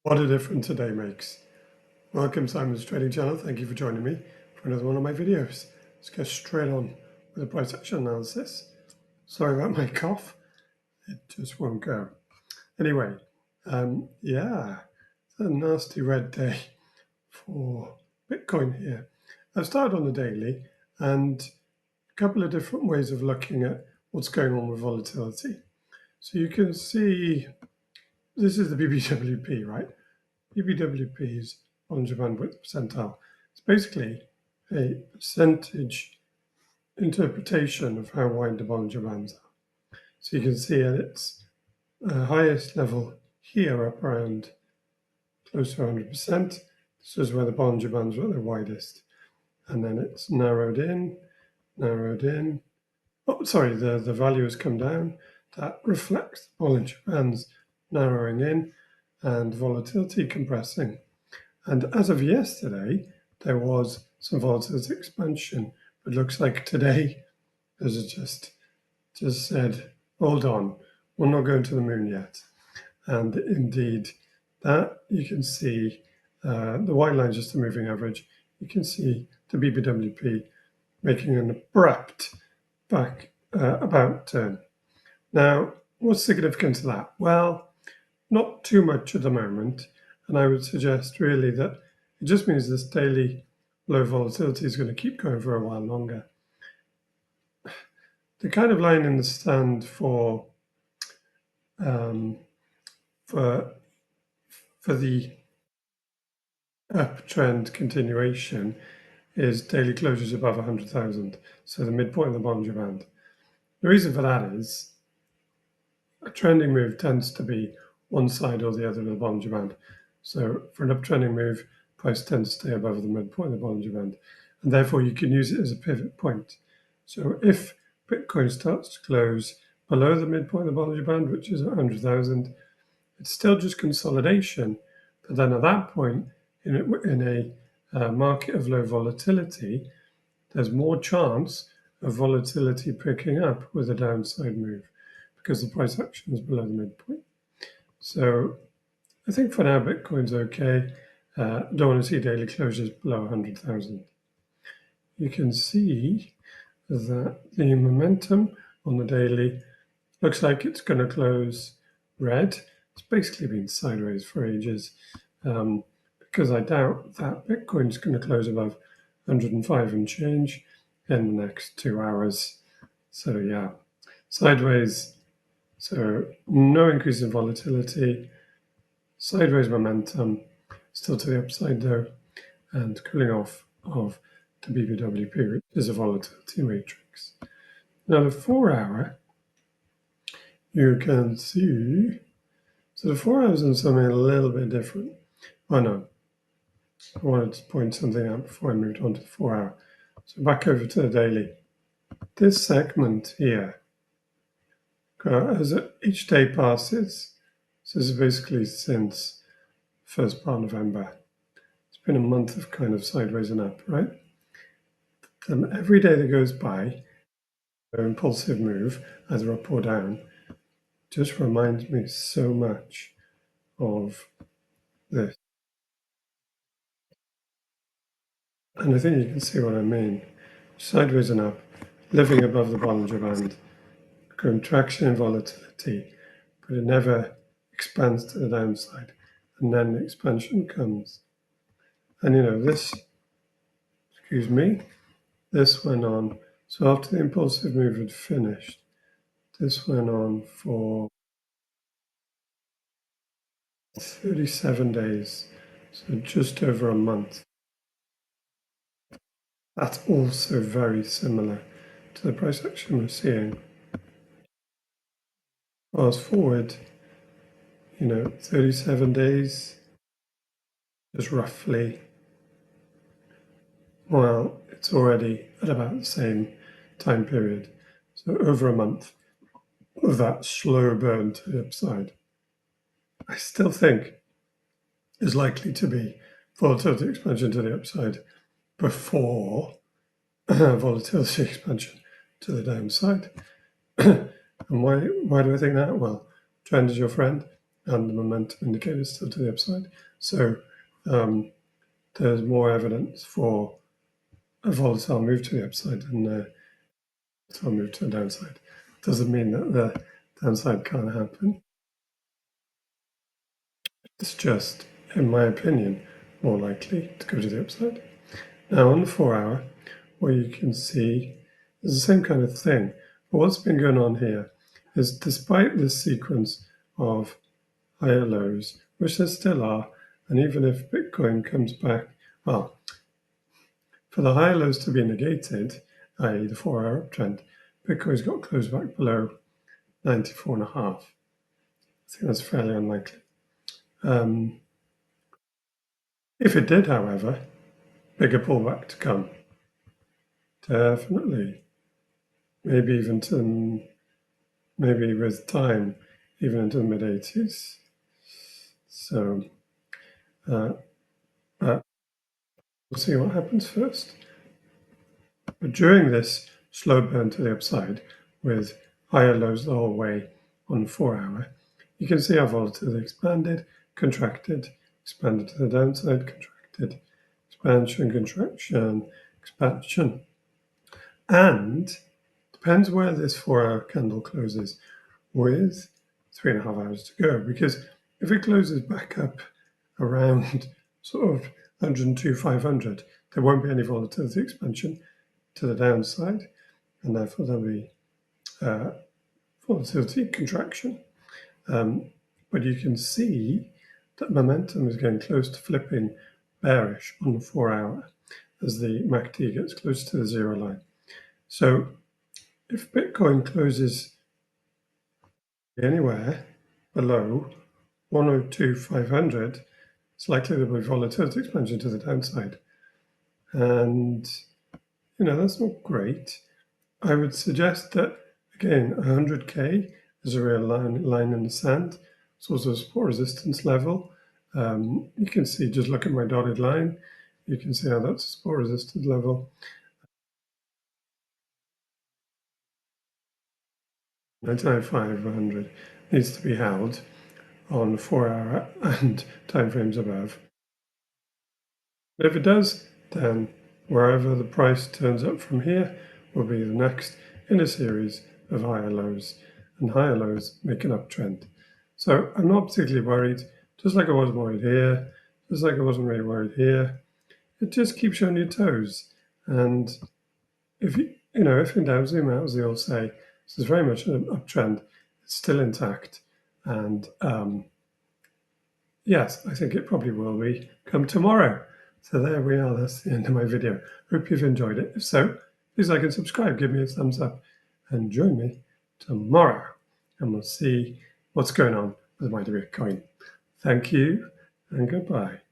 What a difference a day makes. Welcome Simon's Trading Channel. Thank you for joining me for another one of my videos. Let's go straight on with the price action analysis. Sorry about my cough. It just won't go. Anyway, yeah, it's a nasty red day for Bitcoin here. I've started on the daily and a couple of different ways of looking at what's going on with volatility. So you can see this is the BBWP, right? BBWP is Bollinger Bandwidth percentile. It's basically a percentage interpretation of how wide the Bollinger Bands are. So you can see at its highest level here, up around close to 100%. This is where the Bollinger Bands were the widest. And then it's narrowed in. Oh, sorry, the value has come down. That reflects the Bollinger Bands narrowing in and volatility compressing. And as of yesterday, there was some volatility expansion. But it looks like today, as it just said, hold on, we're not going to the moon yet. And indeed, that you can see the white line is just a moving average. You can see the BBWP making an abrupt about turn. Now, what's significant to that? Well, not too much at the moment. And I would suggest really that it just means this daily low volatility is going to keep going for a while longer. The kind of line in the stand for the uptrend continuation is daily closures above 100,000, so the midpoint of the Bollinger Band. The reason for that is a trending move tends to be one side or the other of the Bollinger Band. So for an uptrending move, price tends to stay above the midpoint of the Bollinger Band, and therefore you can use it as a pivot point. So if Bitcoin starts to close below the midpoint of the Bollinger Band, which is 100,000, it's still just consolidation. But then at that point, in a market of low volatility, there's more chance of volatility picking up with a downside move because the price action is below the midpoint. So I think for now, Bitcoin's okay. Don't want to see daily closures below 100,000. You can see that the momentum on the daily looks like it's going to close red. It's basically been sideways for ages because I doubt that Bitcoin's going to close above 105 and change in the next 2 hours. So yeah, sideways. So no increase in volatility, sideways momentum, still to the upside though, and cooling off of the BBWP, which is a volatility matrix. Now the 4 hour, you can see, so the 4 hours is something a little bit different. Oh no, I wanted to point something out before I moved on to the 4 hour. So back over to the daily. This segment here, as each day passes, so this is basically since first part of November. It's been a month of kind of sideways and up, right? And every day that goes by, an impulsive move, either up or down, just reminds me so much of this. And I think you can see what I mean. Sideways and up, living above the Bollinger Band, contraction in volatility, but it never expands to the downside. And then the expansion comes. And this, excuse me, this went on. So after the impulsive move had finished, this went on for 37 days, so just over a month. That's also very similar to the price action we're seeing. Fast forward, 37 days is roughly, well, it's already at about the same time period. So over a month of that slow burn to the upside. I still think is likely to be volatility expansion to the upside before volatility expansion to the downside. And why do I think that? Well, trend is your friend. and the momentum indicator is still to the upside. So there's more evidence for a volatile move to the upside than a volatile move to the downside. Doesn't mean that the downside can't happen. It's just, in my opinion, more likely to go to the upside. Now on the 4-hour, what you can see is the same kind of thing. But what's been going on here is despite this sequence of higher lows, which there still are, and even if Bitcoin comes back, well, for the higher lows to be negated, i.e. the 4-hour uptrend, Bitcoin's got closed back below 94.5. I think that's fairly unlikely. If it did, however, bigger pullback to come. Definitely. Maybe even to, maybe with time, even into the mid-80s. So we'll see what happens first. But during this slow burn to the upside, with higher lows the whole way on the 4-hour, you can see how volatility expanded, contracted, expanded to the downside, contracted, expansion, contraction, expansion. And depends where this 4-hour candle closes, with 3.5 hours to go. Because if it closes back up around sort of 102,500, there won't be any volatility expansion to the downside, and therefore there'll be volatility contraction. But you can see that momentum is getting close to flipping bearish on the 4-hour as the MACD gets close to the zero line. So if Bitcoin closes anywhere below 102,500, it's likely there'll be volatility expansion to the downside. And, that's not great. I would suggest that, again, 100K is a real line in the sand. It's also a support resistance level. You can see, just look at my dotted line, you can see how that's a support resistance level. 99,500 needs to be held on 4-hour and timeframes above. But if it does, then wherever the price turns up from here will be the next in a series of higher lows, and higher lows make an uptrend. So I'm not particularly worried, just like I wasn't worried here, just like I wasn't really worried here. It just keeps you on your toes. And if if in doubt, zoom out, as they all say. This is very much an uptrend. It's still intact. And yes, I think it probably will be come tomorrow. So there we are. That's the end of my video. Hope you've enjoyed it. If so, please like and subscribe. Give me a thumbs up and join me tomorrow. And we'll see what's going on with my Bitcoin. Thank you and goodbye.